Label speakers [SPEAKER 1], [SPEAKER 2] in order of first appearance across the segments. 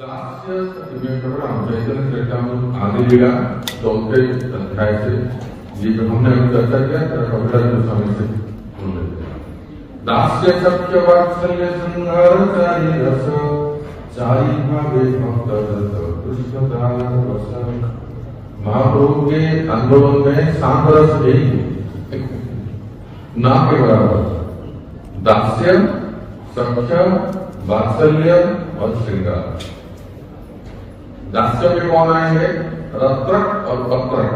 [SPEAKER 1] दास्य सत्य चैतन्य चरितामृत आदि लीला चौथे अध्याय से ये जो हमने चर्चा किया कपिला गोस्वामी से सुन लेते हैं। दास्य सत्य वात्सल्य संहार चारि रस चारि भावे भक्त रस कृष्ण दान रस। महाप्रभु के अनुभव में शांत रस यही ना के बराबर दास्य सख्य वात्सल्य और श्रृंगार। दास्य में कौन आएंगे? रत्रक और पत्रक,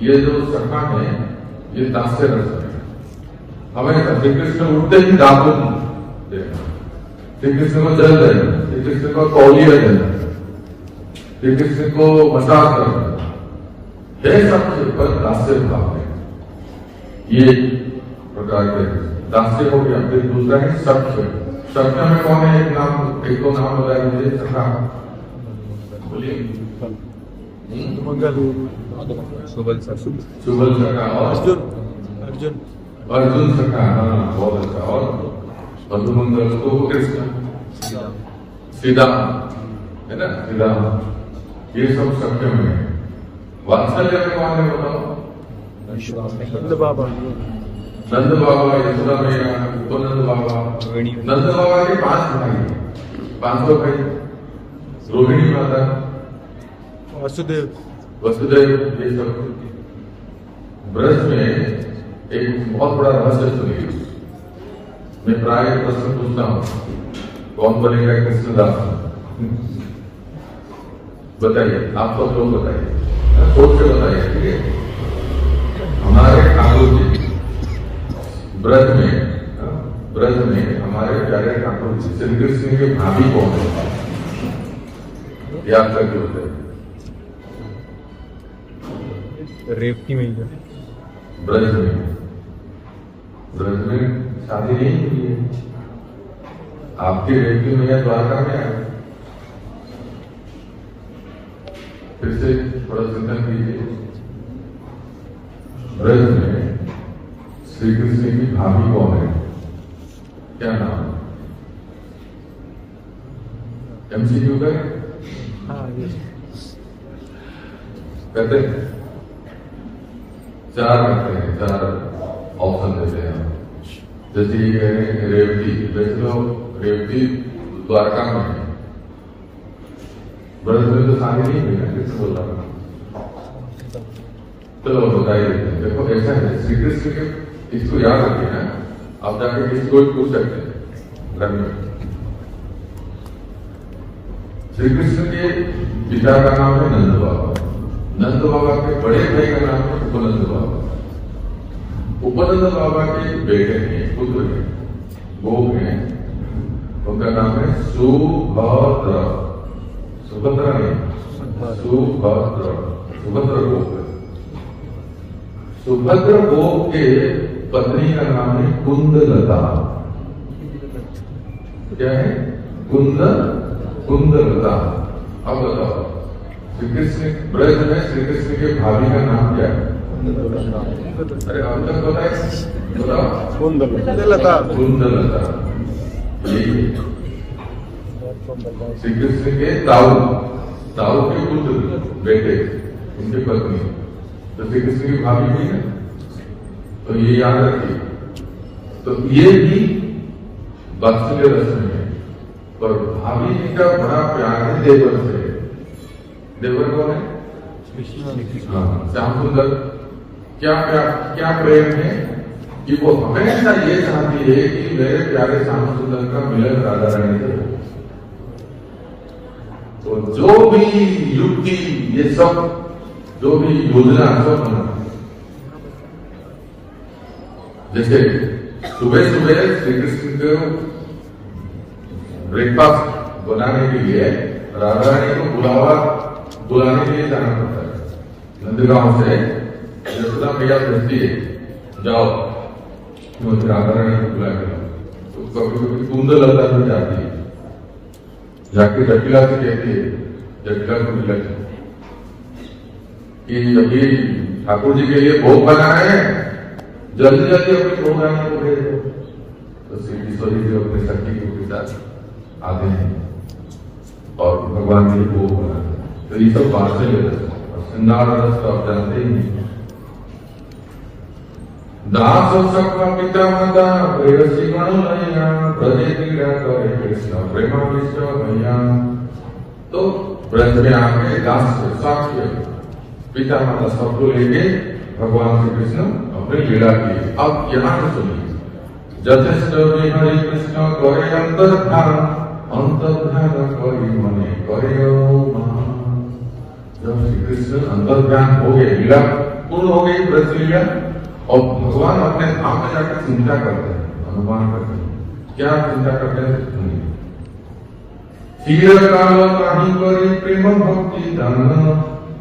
[SPEAKER 1] ये जो सखा है ये दास्य रस है। हमें श्री कृष्ण उठते ही दातुन देना, श्री कृष्ण को जल देना, श्री कृष्ण को तौलिया देना, श्री कृष्ण को मसाज करना, हे सबसे पर दास्य भाव है। ये प्रकार के दास्य हो गया। फिर दूसरा है सख्य। सख्य में कौन है? एक तो नाम बताया मुझे, सखा बोलिए।
[SPEAKER 2] सुबल
[SPEAKER 1] सखा और अर्जुन सखा। हाँ, बहुत अच्छा। और मधुमंगल को कृष्ण, सीधा है ना, सीधा। ये सब सख्य में है। वात्सल्य में कौन है बताओ?
[SPEAKER 2] नंद बाबा,
[SPEAKER 1] यशोदा मैया, उपनंद बाबा। नंद बाबा के 5 भाई, 500 भाई। रोहिणी माता,
[SPEAKER 2] वसुदेव,
[SPEAKER 1] ये सब। ब्रज में एक बहुत बड़ा रहस्य सुनिए। मैं प्राय प्रश्न पूछता हूँ, कौन बनेगा कृष्णदास? बताइए, आप सब लोग बताइए, सोच के बताइए, ठीक है? हमारे ठाकुर जी ब्रज में हमारे प्यारे ठाकुर जी श्री कृष्ण के भाभी कौन है? याद करके बताइए।
[SPEAKER 2] रेवती मैया।
[SPEAKER 1] ब्रज में शादी नहीं हुई है। आपकी रेवती मैया द्वारका में आए। फिर से थोड़ा चिंतन कीजिए। ब्रज में श्री कृष्ण की भाभी कौन है? क्या नाम? एमसीक्यू का कहते हैं, 4 कहते हैं, 4 ऑप्शन देते हैं। जैसे ये कह रहे हैं रेवती, वैसे तो रेवती द्वारका में है। ब्रज में तो शादी नहीं हुई ना, किससे बोल रहा? चलो बताइए। देखो ऐसा है, श्री कृष्ण के, इसको याद रखिए ना, आप जाके किसी को भी पूछ सकते हैं घर में। श्री कृष्ण के पिता का नाम है नंद बाबा। नंद बाबा के बड़े भाई का नाम है उपनंद बाबा। उपनंद बाबा के बेटे हैं, पुत्र हैं, वो हैं, उनका नाम है सुभद्र। सुभद्रा नहीं, सुभद्र गोप। सुभद्र गोप के पत्नी का नाम है कुंदलता। क्या है? कुंदलता। अब बताओ, श्री कृष्ण ब्रज में श्री कृष्ण के भाभी का नाम क्या है? अरे अब तक बताओ। कुंदलता। श्री कृष्ण के ताऊ के पुत्र, बेटे, उनकी पत्नी, तो श्री कृष्ण की भाभी भी है। तो ये याद रखिए। तो ये भी वात्सल्य रस में है। पर भाभी जी का बड़ा प्यार है देवर से। देवर कौन है? श्याम सुंदर। क्या प्यार, क्या प्रेम है कि वो हमेशा ये चाहती है कि मेरे प्यारे श्याम सुंदर का मिलन राधा रानी से हो। तो जो भी युक्ति, ये सब जो भी योजना सब बना, जैसे सुबह श्री कृष्ण को ब्रेकफास्ट बनाने के लिए राधा रानी को बुलाने के लिए जाना पड़ता है। नंदगांव से यशोदा मैया भेजती है, जाओ राधा रानी को बुला के लाओ। तो कभी कभी कुंदलता भी जाती है, जाके जटिला से कहती है, जटिला को मिला कि अभी ठाकुर जी के लिए भोग बना है, जल्दी जल्दी अपनी भोग रानी को भेज दो। तो श्री किशोरी जी अपने सखी के साथ आते हैं। और भगवान के भोग बनाते हैं। तो ये सब वात्सल्य रस और श्रृंगार रस तो आप जानते ही हैं। दास सखा पिता माता प्रेयसी गणलया ब्रजे क्रीड़ा करे कृष्ण प्रेमाविष्ट मैया। तो ब्रज में आके दास साक्ष्य पिता माता सबको लेके भगवान श्री कृष्ण अपने लीला की। अब यहाँ से सुनिए, जथेष्ट हरे कृष्ण करे अंतर्धान अंतर्ध्यान करी मने करे जब श्री कृष्ण अंतर्ध्यान हो गए, लीला पूर्ण हो गई ब्रज लीला, और भगवान अपने धाम में जाकर चिंता करते हैं, अनुमान करते हैं। क्या चिंता करते हैं सुनिए। क्षीर काल नाही करी प्रेम भक्ति दान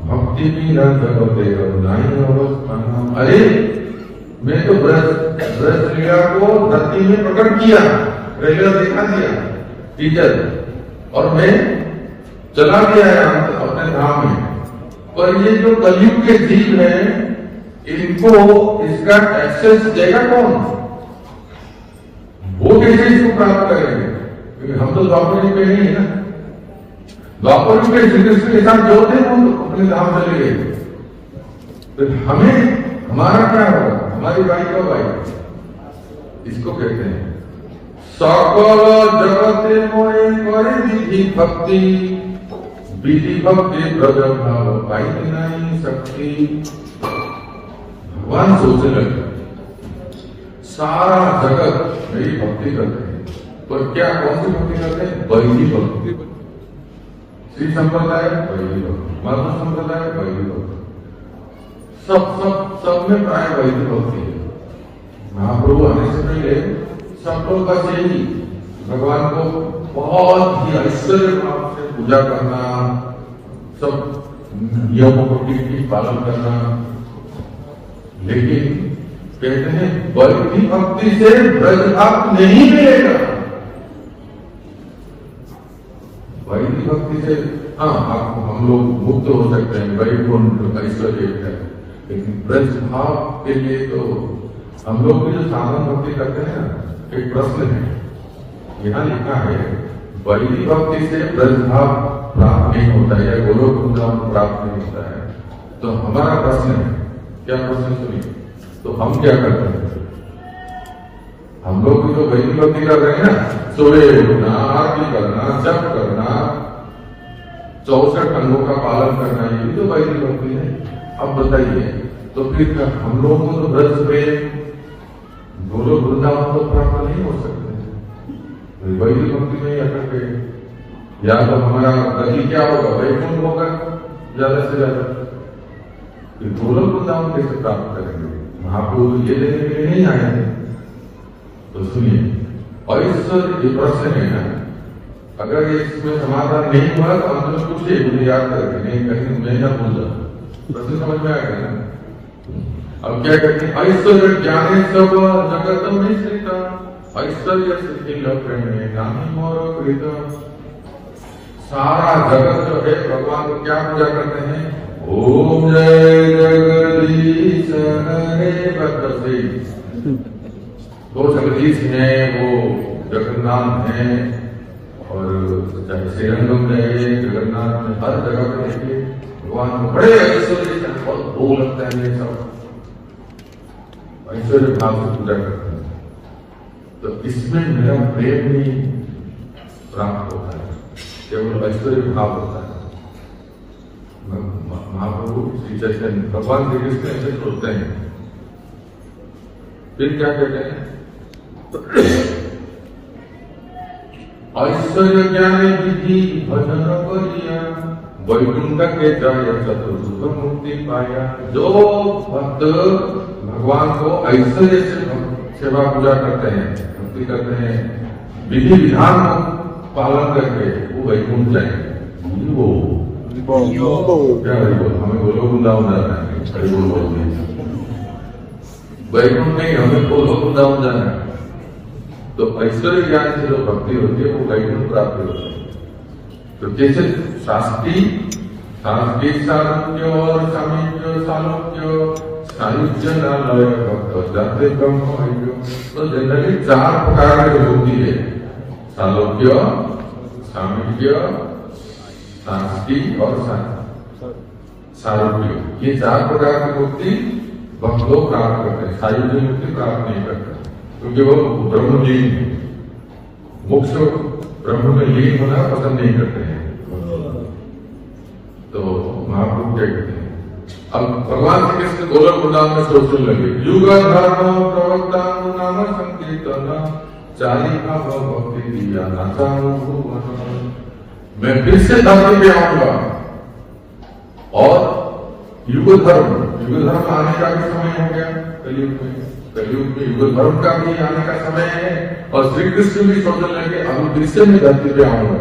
[SPEAKER 1] भक्ति बिना जगते नहीं अवस्थान। अरे मैं तो ब्रज लीला को धरती में प्रकट किया, ट्रेलर दिखा दिया, टीचर, और मैं चला गया है अपने धाम में। पर ये जो कलयुग के जीव हैं, इनको इसका एक्सेस देगा कौन? वो कैसे इसको प्राप्त करेंगे? क्योंकि हम तो द्वापर युग में नहीं है ना। द्वापर युग में श्री कृष्ण के साथ जो थे वो अपने धाम चले गए। तो हमें हमारा क्या होगा? हमारी बाई कब आई? इसको कहते हैं सकल जगते मोए करे विधि भक्ति विधि भक्ति ब्रज भाव पाई नहीं शक्ति। भगवान सोचने लगे सारा जगत मेरी भक्ति करते हैं, पर क्या कौन सी भक्ति करते हैं? वैदिक भक्ति। श्री संप्रदाय वैदिक भक्ति, माधव संप्रदाय वैदिक भक्ति, सब में प्राय वैदिक भक्ति है। महाप्रभु आने से पहले सब लोग बस यही भगवान को बहुत ही ऐश्वर्य भाव से पूजा करना, सब नियमों को ठीक पालन करना। लेकिन कहते हैं वैदिक भक्ति से ब्रज भाव नहीं मिलेगा। वैदिक भक्ति से हाँ आप हम लोग मुक्त हो सकते हैं, वैकुंठ ऐश्वर्य है, लेकिन ब्रज भाव के लिए तो हम लोग भी जो साधन भक्ति करते हैं ना, एक प्रश्न है यहाँ लिखा है वैदिक भक्ति से ब्रज भाव प्राप्त नहीं होता है या गोलोक वृंदावन प्राप्त नहीं होता है। तो हमारा प्रश्न है, क्या प्रश्न सुनिए। तो हम क्या करते हैं? हम लोग भी तो वैदिक भक्ति कर रहे हैं ना, सुबह उठना, आरती करना, जप करना, 64 अंगों का पालन करना, ये भी तो वैदिक भक्ति है। अब बताइए तो फिर हम लोगों को तो ब्रज प्रेम गोलोक वृंदावन तो प्राप्त नहीं हो सकते। वैदिक भक्ति में अटक गए, या तो हमारा गति क्या होगा? वैकुंठ होगा ज्यादा से ज्यादा। गोलोक वृंदावन कैसे प्राप्त करेंगे? महाप्रभु ये लेने के लिए नहीं आए थे। तो सुनिए, और इस ये प्रश्न है ना, अगर इसमें समाधान नहीं हुआ तो हम तो पूछे, मुझे याद करके नहीं कहीं मैं ना भूल जाऊं। प्रश्न समझ में आ गया ना? अब क्या कहते हैं? ऐश्वर्य ज्ञाने सब जगत मिश्रित ऐश्वर्य सिद्धि लक्ष्मी नामी मोर कृत। सारा जगत जो है भगवान को क्या पूजा करते हैं? ओम जय जगदीश हरे बतसे। वो जगदीश है, वो जगन्नाथ है, और चाहे श्रीरंगम है, जगन्नाथ में हर जगह पे देखिए भगवान को बड़े ऐश्वर्य से बहुत भोग लगता है। ये सब ऐश्वर्य भाव से पूजा करते हैं। तो इसमें मेरा प्रेम नहीं प्राप्त होता है, केवल ऐश्वर्य भाव होता है। महाप्रभु श्री चैतन्य भगवान श्री कृष्ण ऐसे सोचते हैं। फिर क्या कहते हैं? ऐश्वर्य ज्ञान विधि भजन करिया वैकुंठ के जय चतुर्भुज मुक्ति पाया। जो भक्त भगवान को ऐश्वर्य से सेवा पूजा करते हैं, भक्ति करते हैं, विधि विधान को पालन करके वो वैकुंठ जाएंगे। वो क्या हमें गोलोक वृंदावन जाना है, वैकुंठ नहीं, हमें गोलोक वृंदावन जाना है। तो ऐश्वर्य ज्ञान से जो भक्ति होती है वो वैकुंठ प्राप्ति होती है। तो जैसे शास्त्री सालोक्य और सामीप्य सालोक्य सायुज्य नालय भक्त जाते ब्रह्म। तो जनरली 4 प्रकार की होती है, सालोक्य, सामीप्य, साष्टी और सारूप्य, ये 4 प्रकार की मुक्ति भक्त लोग प्राप्त करते हैं। सायुज्य मुक्ति प्राप्त नहीं करते क्योंकि वो ब्रह्म लीन है, मोक्ष ब्रह्म में लीन होना पसंद नहीं करते हैं। तो महाप्रभु क्या कहते हैं, अब भगवान श्री कृष्ण गोलोक वृंदावन में सोचने लगे, युग धर्म प्रवक्ता नाम संकीर्तन चालिका भक्ति दिया नाचा, मैं फिर से धरती पे आऊंगा और युग धर्म आने का भी समय हो गया। कलयुग में युग धर्म का भी आने का समय है और श्री कृष्ण भी सोचने लगे अभी फिर से मैं धरती पे आऊंगा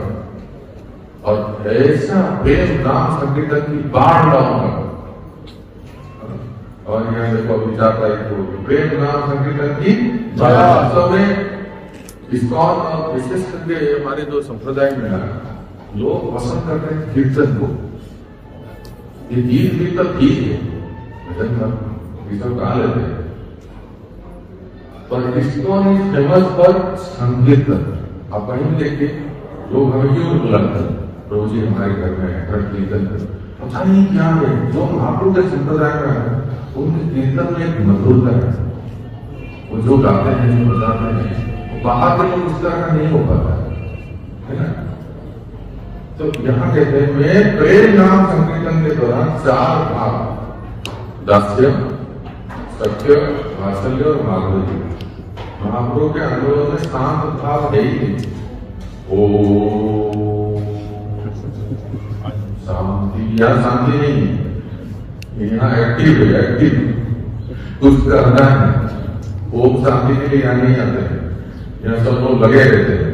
[SPEAKER 1] और ऐसा प्रेम नाम संकीर्तन की बाढ़ लाऊंगा। और यहाँ देखो विचार प्रेम नाम संकीर्तन की वास्तव में इस्कॉन और विशेष करके हमारे जो संप्रदाय में है लोग पसंद करते हैं कीर्तन को। ये गीत कीर्तन ठीक है, कीर्तन गा लेते हैं, पर इस्कॉन इज फेमस फॉर संकीर्तन। आप कहीं भी देखिए लोग हमें क्यों बुलाते हैं, प्रभु जी हमारे घर में है कीर्तन, पता नहीं क्या है जो महाप्रभु के संप्रदाय में है उनके कीर्तन में एक मधुरता है। वो जो गाते हैं जो बजाते हैं बाहर के लोग उस तरह का नहीं हो पाता है ना। तो यहाँ कहते हैं मैं प्रेम नाम संकीर्तन के दौरान 4 भाव दास्य, सत्य, वात्सल्य और माधुर्य, महाप्रभु के अनुभव में शांत भाव है ही नहीं। ओ शांति या शांति नहीं, यहाँ एक्टिव है, एक्टिव कुछ करना है। ओम शांति के लिए यहाँ नहीं आते हैं, यहाँ सब लोग लगे रहते हैं।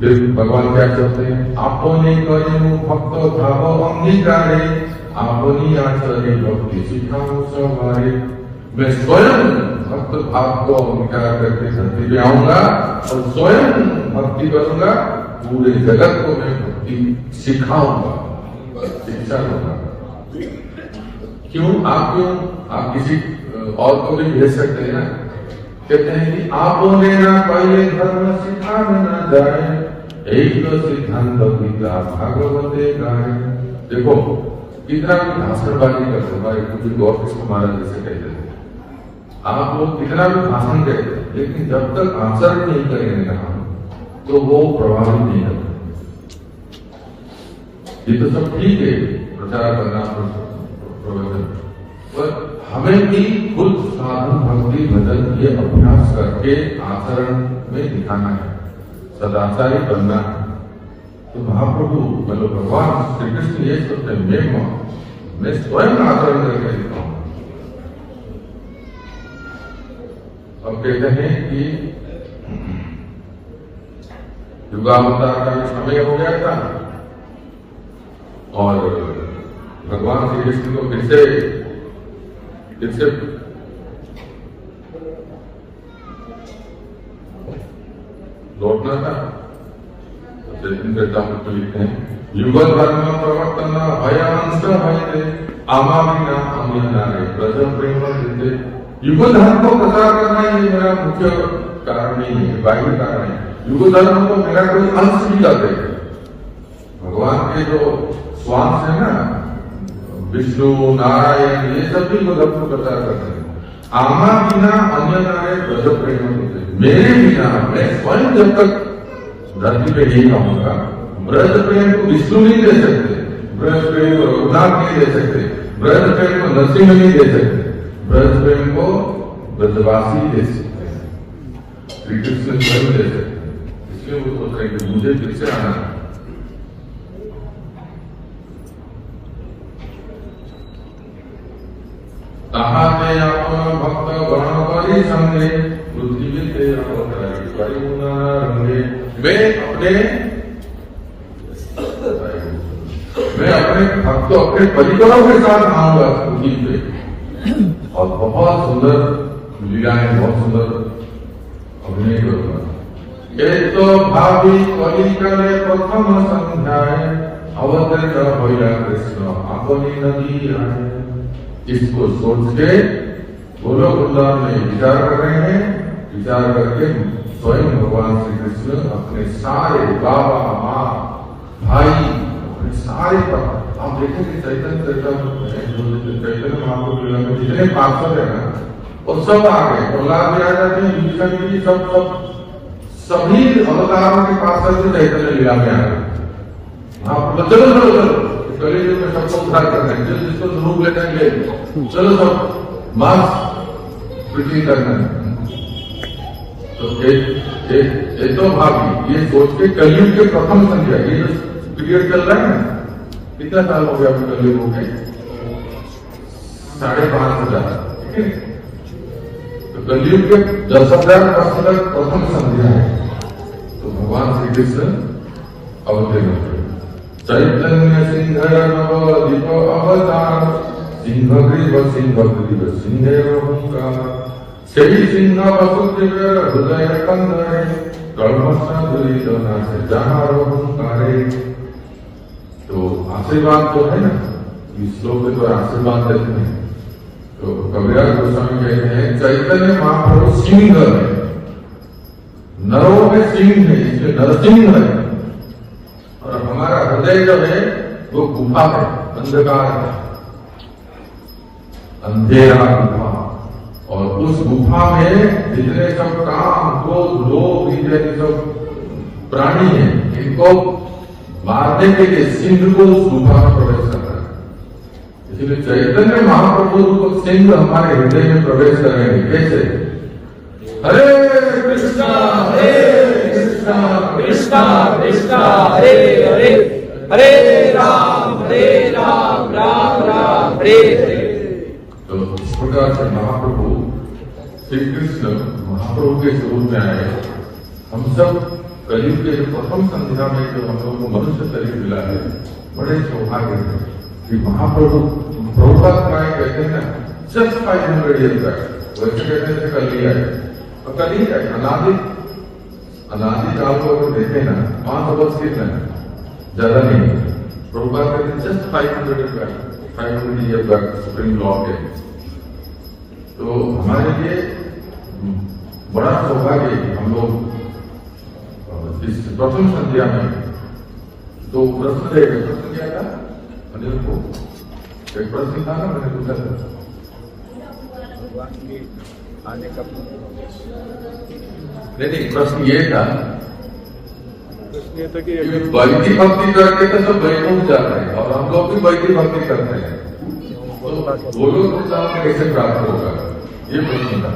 [SPEAKER 1] फिर भगवान क्या चाहते हैं, आपने करे भक्त भाव अंगीकारे आपनी आचरे भक्ति सिखाओ सवारे। मैं स्वयं भक्त भाव को अंगीकार करके धरती पे आऊंगा और स्वयं भक्ति करूंगा, पूरे जगत को मैं भक्ति सिखाऊंगा, शिक्षा दूंगा। क्यों आप किसी और को भी भेज सकते हैं ना। कहते हैं कि आपने ना पहले धर्म सिखाने ना जाए, एक तो सिद्धांत गीता भागवते गाए। देखो कितना भी भाषणबाजी करते, हमारे कुछ गौर कृष्ण महाराज जैसे कहते थे, आप लोग कितना भी भाषण कहते हैं लेकिन जब तक आचरण नहीं करेंगे ना तो वो प्रभावित नहीं करते। ये तो सब ठीक है प्रचार करना प्रवचन, पर हमें भी खुद साधन भक्ति भजन ये अभ्यास करके आचरण में दिखाना है, सदाचारी बनना है। तो महाप्रभु मतलब भगवान श्री कृष्ण ये सोचते हैं मैं स्वयं आचरण करके दिखाऊंगा। अब कहते हैं कि युगावतार का समय हो गया था और भगवान श्री कृष्ण को फिर से लौटना था। लिखते हैं युग धर्म प्रवर्तन भयांश भय आमाविना अम्यनारे ब्रज प्रेम देते। युग धर्म को प्रचार करना ये मेरा मुख्य कारण नहीं है, बाह्य कारण है। युग धर्म को मेरा कोई अंश भी कर दे। भगवान के जो श्वास है ना, विष्णु नारायण ये सब भी युग धर्म को प्रचार करते हैं। आमा बिना अन्य नारे ब्रज प्रेम देते, मेरे बिना मैं स्वयं जब तक धरती पे नहीं आऊंगा, ब्रज प्रेम को विष्णु नहीं दे सकते, ब्रज प्रेम को रघुनाथ नहीं दे सकते, ब्रज प्रेम को नरसिंह नहीं दे सकते, ब्रज प्रेम को ब्रजवासी दे सकते हैं, श्री कृष्ण स्वयं दे सकते हैं। इसलिए वो सोच रहे कि मुझे फिर से आना है। ताहाते आपन भक्त गण करी संगे पृथ्वी ते अवतारी परिमुना रंगे। मैं अपने भक्तों अपने परिवारों के साथ आऊंगा पृथ्वी पे और बहुत सुंदर लीलाएं, बहुत सुंदर अभिनय करूंगा। एक तो भावी कलिकाले प्रथम संध्याए अवतरित होइला कृष्ण अपनी नदी आए। इसको सोच के गोलोक वृंदावन में विचार कर रहे हैं। विचार करके स्वयं भगवान श्री कृष्ण अपने सारे बाबा माँ भाई सारे आप देखेंगे चैतन्य महाप्रभु में जितने पार्षद है ना वो सब आ गए, प्रहलाद भी आ जाते हैं, विभीषण भी, सभी अवतारों के पार्षद भी चैतन्य लीला में आ गए। हाँ चलो चलो चलो कलयुग में सबको उद्धार करना है, जिसको रूप लेना है ले, चलो सब मास पृथ्वी करना है। तो एक तो भाभी ये सोच के कलयुग के प्रथम संख्या, ये जो पीरियड चल रहा है ना, कितना साल हो गया अभी कलयुग हो गए 5,500, ठीक है। तो कलयुग के 10,000 वर्ष तक प्रथम संध्या है, तो भगवान श्री कृष्ण अवतरण हुए। चैतन्य सिंह नवदीप अवतार, सिंह ग्रीव सिंहेर ओंकार, सही सिंह वसुदेव हृदय कंदरे, कल्मषा दुरीदना से जहार ओंकारे। तो आशीर्वाद तो है ना, इस श्लोक में तो आशीर्वाद देते हैं। तो कबीरदास गोस्वामी कहते हैं चैतन्य महाप्रभु सिंह है, नरों में सिंह है, इसलिए नरसिंह है। और हमारा हृदय जो है वो गुफा है, अंधकार है, अंधेरा गुफा। और उस गुफा में जितने सब काम, क्रोध, लोभ, इत्यादि सब प्राणी है, इनको मारने के लिए सिंह को उस गुफा में प्रवेश करना है। इसलिए चैतन्य महाप्रभु को सिंह हमारे हृदय में प्रवेश करेंगे। कैसे? हरे कृष्णा कृष्णा कृष्णा हरे हरे, हरे राम राम राम हरे हरे। तो इस प्रकार से महाप्रभु श्री कृष्ण महाप्रभु के स्वरूप में आए। हम सब कलयुग के प्रथम संध्या में जो हम लोग को मनुष्य शरीर मिला है, बड़े सौभाग्य है कि महाप्रभु प्रभुपाद प्राय कहते हैं जस्ट 500 years back, वैसे कहते थे कल ही आए, और कल ही आए। अनादि काल को अगर देखे ना 500 वर्ष कितना है, ज्यादा नहीं। प्रभुपाद कहते just 500 years back supreme law के। तो हमारे लिए बड़ा सौभाग्य है हम लोग इस प्रथम संध्या में। तो प्रश्न रहेगा, प्रश्न क्या था अनिल को? एक प्रश्न था ना, मैंने पूछा था
[SPEAKER 2] आने का।
[SPEAKER 1] नहीं, प्रश्न ये था
[SPEAKER 2] प्रश्न ये था कि
[SPEAKER 1] वैदिक भक्ति करके तो सब वैकुंठ जाते हैं, और हम लोग भी वैदिक भक्ति करते हैं, तो वो लोग कैसे प्राप्त होगा, ये प्रश्न था।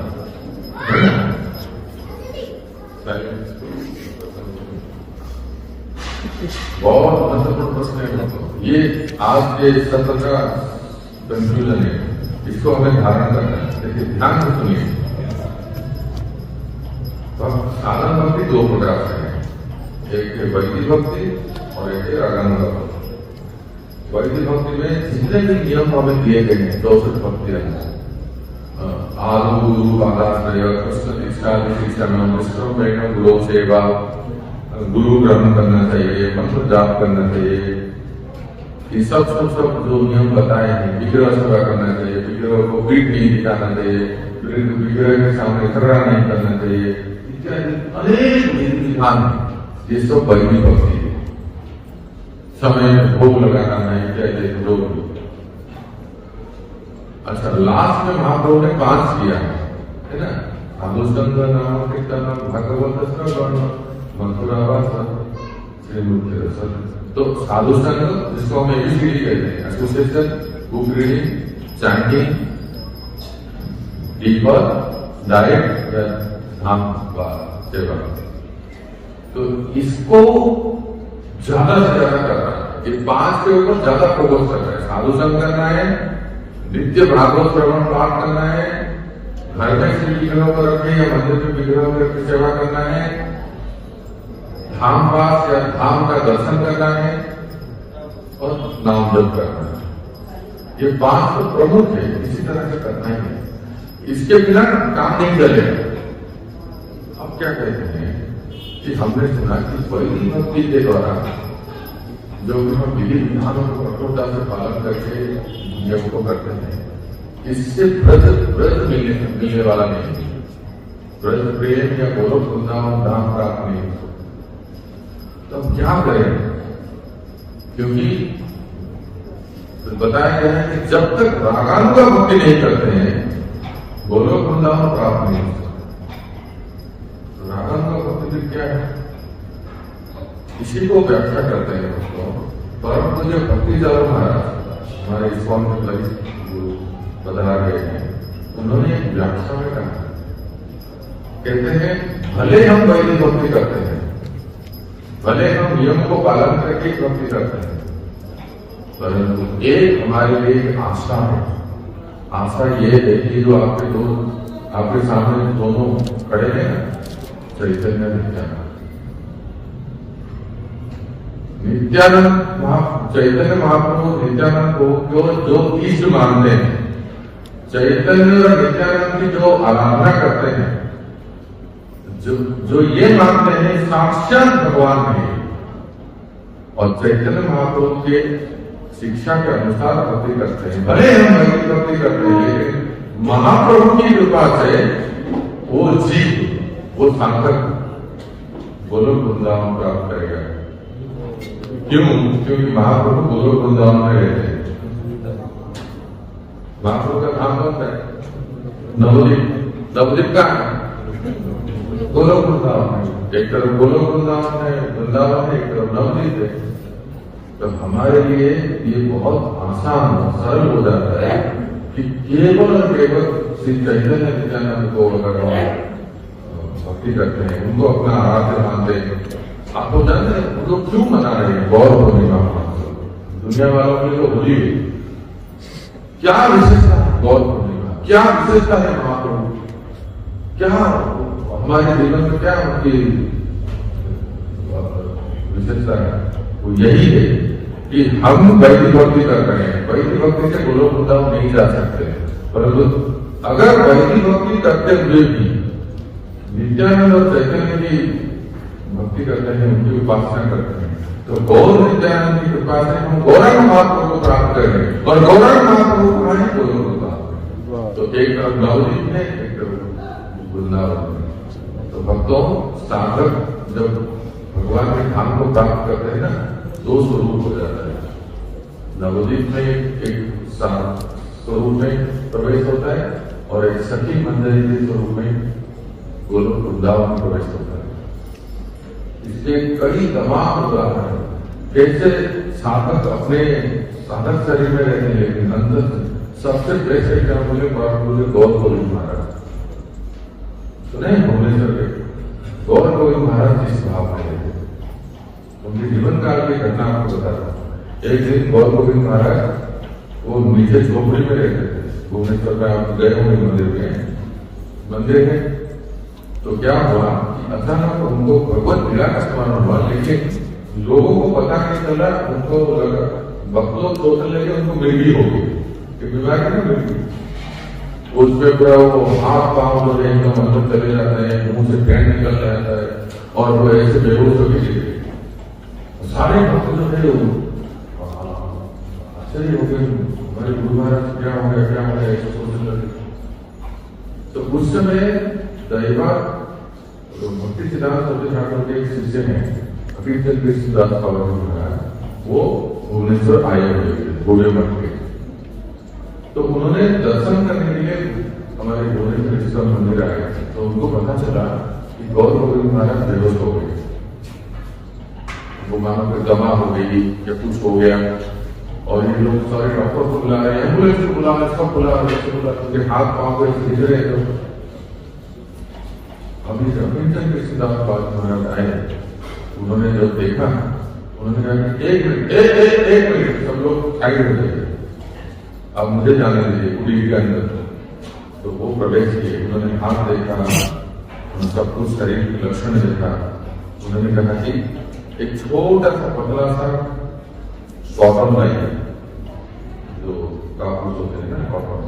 [SPEAKER 1] बहुत महत्वपूर्ण प्रश्न है ये। आज के सत्र का कंक्लूजन है, इसको हमें धारण करना है। देखिए ध्यान से सुनिए। तो साधन भक्ति 2 प्रकार से है, एक है वैदिक भक्ति और एक है रागानुग भक्ति। वैदिक भक्ति में जितने भी नियम हमें दिए गए हैं 64 भक्तियां, आदु गुरु पादाश्रय, कृष्ण दीक्षा दीक्षा में विष्णु गुरु सेवा, गुरु ग्रहण करना चाहिए, मंत्र जाप करना चाहिए, ये सब जो नियम बताए हैं। विग्रह सेवा करना चाहिए, विग्रह को पीठ नहीं दिखाना चाहिए, विग्रह के सामने खड़ा नहीं करना चाहिए, इत्यादि अनेक विधान, ये सब वैदिक भक्ति है। समय भोग लगाना है, इत्यादि लोग। अच्छा, लास्ट में महाप्रभु ने 5 किया है ना, साधुसंग नाम कीर्तन भागवत श्रवण मथुरावास श्रीमूर्ति दर्शन। तो साधुसंग जिसको हम एबीसीडी कहते हैं, association, book reading, chanting, deeper, diet या धाम सेवा, तो इसको ज्यादा से ज्यादा करना है। ये 5 के ऊपर ज्यादा फोकस करना है। साधुसंग करना है, नित्य भागवत श्रवण पाठ करना है, घर में श्री विग्रह को रखे या मंदिर में विग्रह को रख सेवा करना है, धाम पास या धाम का दर्शन करना है, और नाम जप करना है। ये 5 तो प्रमुख है, इसी तरह से करना ही है। इसके बिना काम नहीं चलेगा। अब क्या कहते हैं कि हमने सुना कि वैदिक भक्ति के द्वारा जो हम विधि विधानों को कठोरता से पालन करके नियम को करते हैं, इससे व्रत मिलने वाला नहीं। व्रत प्रेम या गोलोक वृंदावन धाम प्राप्त नहीं। तो हम क्या करें? क्योंकि बताया गया है कि जब तक रागानु का भक्ति नहीं करते हैं गोलोक वृंदावन प्राप्त नहीं होता। रागानु का भक्ति फिर क्या है? इसी को व्याख्या करते हैं दोस्तों। परम पूज्य भक्तिदास महाराज हमारे इस्कॉन में गुरु बता गए हैं, उन्होंने एक व्याख्या में कहा, कहते हैं भले हम वैदिक भक्ति करते हैं, भले हम नियम को पालन करके भक्ति करते हैं, परंतु एक हमारे लिए एक आशा है। आशा ये है कि जो आपके सामने दोनों खड़े हैं चैतन्य नित्यानंद चैतन्य महाप्रभु नित्यानंद को जो इष्ट मानते हैं, चैतन्य और नित्यानंद की जो आराधना करते हैं, जो ये मानते हैं साक्षात भगवान है, और चैतन्य महाप्रभु के शिक्षा के अनुसार भक्ति करते हैं। भले हम वैदिक भक्ति करते हैं, लेकिन महाप्रभु की कृपा से वो जीव वो सार्थक गोलोक वृंदावन प्राप्त करेगा। क्यों? क्योंकि महाप्रभु गोलोक वृंदावन में रहते हैं। महाप्रभु का नाम कौन है? नवदीप। नवदीप का गोलोक वृंदावन, एक तरफ गोलोक वृंदावन है, वृंदावन है, एक तरफ नवदीप है। तो हमारे लिए ये बहुत आसान और सरल हो जाता है कि केवल और केवल श्री चैतन्य नित्यानंद को अगर भक्ति करते हैं, उनको अपना आराध्य मानते हैं। आप तो जानते हैं वो लोग क्यों मना रहे हैं गौर पूर्णिमा? दुनिया वालों के लिए तो होली है, क्या विशेषता है गौर पूर्णिमा? क्या विशेषता है महाप्रभु? क्या हमारे जीवन में क्या उनकी विशेषता है? वो यही है कि हम वैदिक भक्ति कर रहे हैं। वैदिक भक्ति से गोलोक वृंदावन नहीं जा सकते, परंतु अगर वैदिक भक्ति करते हुए भी नित्यानंद और चैतन्य की भक्ति करते हैं, उनकी उपासना करते हैं, तो गौर नित्यानंद की कृपा से हम गौरांग महाप्रभु को प्राप्त करें। और गौरांग महाप्रभु कहाँ है? गोलोक वृंदावन। तो एक तरफ नवदीप में, एक तरफ वृंदावन में। तो भक्तों साधक जब भगवान के धाम को प्राप्त करते हैं ना, दो स्वरूप हो जाता है। नवदीप में एक स्वरूप में प्रवेश होता है, और एक सखी मंदिर के स्वरूप में गोलोक वृंदावन में प्रवेश होता है। इसके कई तमाम उदाहरण कैसे साधक अपने साधक शरीर में रहते हैं, लेकिन अंदर सबसे बेस्ट एग्जाम्पल है गौर गोविंद महाराज। सुने भुवनेश्वर के गौर गोविंद महाराज जिस भाव में रहते, उनके जीवन काल की घटना आपको बता रहा हूँ। एक दिन गौर गोविंद महाराज वो नीचे झोपड़ी में रहते थे। भुवनेश्वर में आप गए होंगे मंदिर में। तो क्या हुआ कि अचानक उनको भगवत मिला का स्मरण हुआ, लेकिन लोगों को पता नहीं चला। उनको लगा, भक्त लोग सोचने लगे उनको मिल गई होगी, बीमारी ना मिल गई। उसमें पूरा वो हाथ पांव जो है एकदम अंदर चले जाते हैं, मुंह से फैन निकल जाता है, और वो ऐसे बेहोश होकर गिर गए। सारे भक्त जो है आश्चर्य हो गए, हमारे गुरु महाराज क्या हो गया ऐसे सोचने लगे। तो उस समय दैवा भक्ति सिद्धांत ठाकुर के एक शिष्य हैं अकीर्तन कृष्णदास बाबा महाराज, वो भुवनेश्वर आए हुए थे गोवे मठ के। तो उन्होंने दर्शन करने के लिए हमारे भुवनेश्वर मंदिर आए। तो उनको पता चला कि गौर गोविंद महाराज बेहोश हो गए, वो मानो कि दमा हो गई या कुछ हो गया, और ये लोग सारे डॉक्टर को बुला रहे हैं, एम्बुलेंस को बुला रहे हैं, सब बुला रहे हैं, उनके हाथ पांव को गिर रहे। तो अभी अकीर्तन कृष्णदास बाबा महाराज आए, उन्होंने जब देखा, उन्होंने कहा कि एक मिनट सब लोग साइड हो गए, अब मुझे जाने दीजिए कुटीर के अंदर। तो वो प्रवेश किए, उन्होंने हाथ देखा, सब कुछ शरीर के लक्षण देखा। उन्होंने कहा कि एक छोटा सा पतला सा कॉटन लाइन जो कापूस होते हैं ना, कॉटन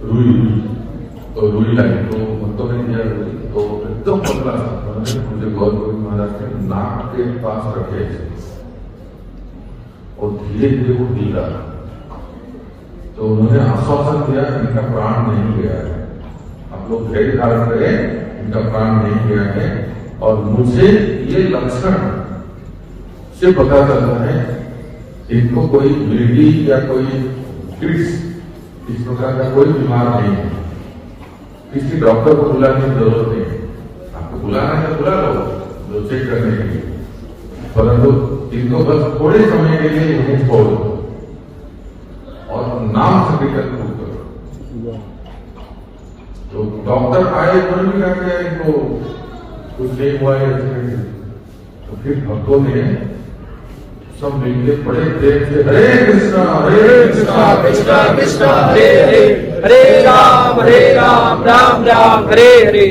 [SPEAKER 1] रुई, तो रुई लाइन तो मतलब नहीं दिया, तो एकदम पतला सा मुझे गौर गोविंद महाराज के नाक के पास रखे और धीरे धीरे वो हिल रहा। तो उन्होंने आश्वासन दिया इनका प्राण नहीं गया है, आप लोग धैर्य धारण करें, इनका प्राण नहीं गया है। और मुझे ये लक्षण से पता चलता है इनको कोई मिर्गी या कोई क्रिस इस प्रकार का कोई बीमार नहीं है। किसी डॉक्टर को बुलाने की जरूरत नहीं है। आपको बुलाना है तो बुला लो जो चेक करने के लिए, परंतु इनको बस थोड़े समय के लिए इन्हें छोड़ दो और नाम संकीर्तन करो। तो डॉक्टर आए उन्होंने भी कहा कि इनको कुछ नहीं हुआ है, तो फिर भक्तों ने सब मिलकर बड़े प्रेम से हरे कृष्णा
[SPEAKER 3] कृष्णा कृष्णा हरे हरे, हरे राम राम राम हरे हरे।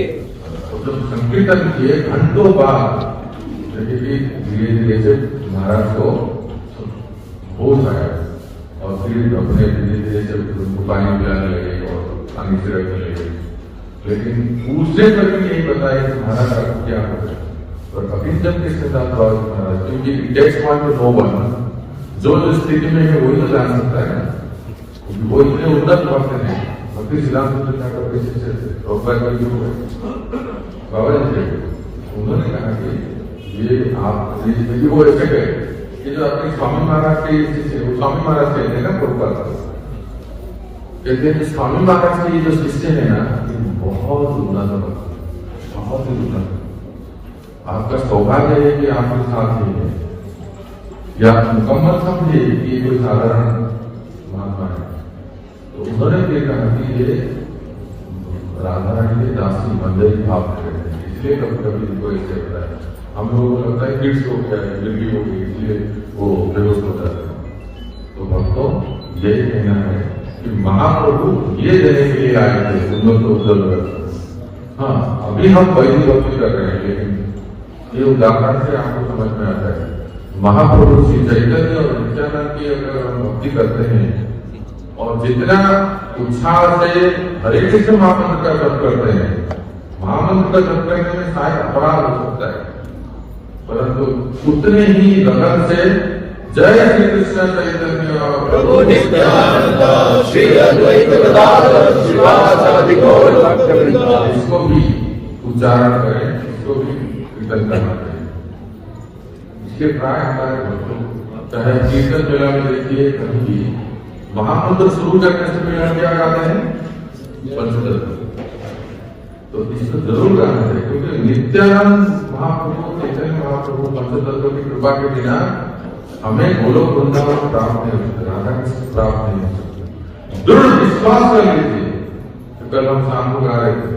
[SPEAKER 1] तो जब संकीर्तन किए घंटों बाद धीरे धीरे से महाराज को होश आया और फिर अपने धीरे धीरे से उनको पानी पिलाने लगे और पानी से रखने लगे। लेकिन उससे कभी नहीं बताया कि महाराज आपको क्या हो गया। और अभी जब किसके साथ बात महाराज, क्योंकि टेक्स्ट पॉइंट में नो वन जो स्थिति में है वही तो जान सकता है ना, क्योंकि वो इतने उन्नत भक्त हैं। भक्ति सिद्धांत बाबा जी उन्होंने कहा कि ये आप वो ऐसे गए कि जो अपने स्वामी महाराज के स्वामी महाराज कहते हैं ना प्रभुपाद कहते हैं कि स्वामी महाराज के ये जो शिष्य है ना ये बहुत उन्नत, बहुत ही उन्नत। आपका सौभाग्य है कि आपके साथ ही है, या मुकम्मल समझे कि ये कोई साधारण महात्मा है। तो उन्होंने भी कहा कि ये राधा रानी के दासी मंदिर भाव करते हैं, इसलिए कभी कभी इनको ऐसे होता है। हम लोगों को लगता है किड्स हो गया है, मिर्गी हो गई, इसलिए वो बेहोश हो जाते हैं। तो भक्तों ये कहना है कि महाप्रभु ये देने के लिए आए थे उन्नत। हाँ, अभी हम वैदिक भक्ति कर रहे हैं, लेकिन ये उदाहरण से आपको समझ में आता है। महाप्रभु श्री चैतन्य और नित्यानंद की अगर हम भक्ति करते हैं और जितना उत्साह से हरे कृष्ण महामंत्र का जप करते हैं, महामंत्र का जप करने में शायद अपराध हो सकता है, परंतु उतने ही लगन से जय श्री कृष्ण चैतन्य
[SPEAKER 3] प्रभु नित्यानंद श्री अद्वैत गदाधर श्रीवासादि गौर भक्तवृंद,
[SPEAKER 1] इसको भी उच्चारण करें, इसको भी कीर्तन करना चाहिए। इसके प्राय हमारे भक्तों चाहे कीर्तन मेला में देखिए कहीं भी महामंत्र शुरू करने से पहले क्या गाते हैं पंचतत्व। तो इसको जरूर गाना चाहिए, क्योंकि नित्यानंद महाप्रभु चैतन्य महाप्रभु पंचतत्व की कृपा के बिना हमें गोलोक वृंदावन प्राप्त नहीं हो सकता, राधा कृष्ण प्राप्त नहीं हो सकता। दृढ़ विश्वास कर लीजिए। तो कल हम शाम को गा रहे थे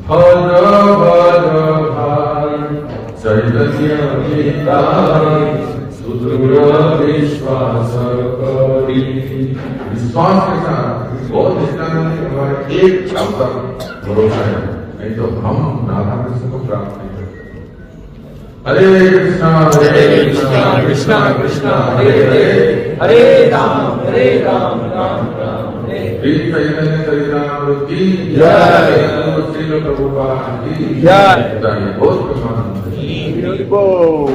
[SPEAKER 1] भज भज भाई चैतन्य सुदृढ़ विश्वास करी। विश्वास के साथ बहुत निष्ठानंद हमारे एक अवसर भरोसा है, नहीं तो हम राधा कृष्ण को प्राप्त नहीं करते। हरे कृष्णा
[SPEAKER 3] कृष्णा कृष्णा हरे हरे, हरे राम राम राम हरे।
[SPEAKER 1] श्री चैतन्य चरितामृत की
[SPEAKER 3] जय।
[SPEAKER 1] श्रील प्रभुपाद की
[SPEAKER 3] जय।
[SPEAKER 1] बहुत प्रमाण
[SPEAKER 2] बोल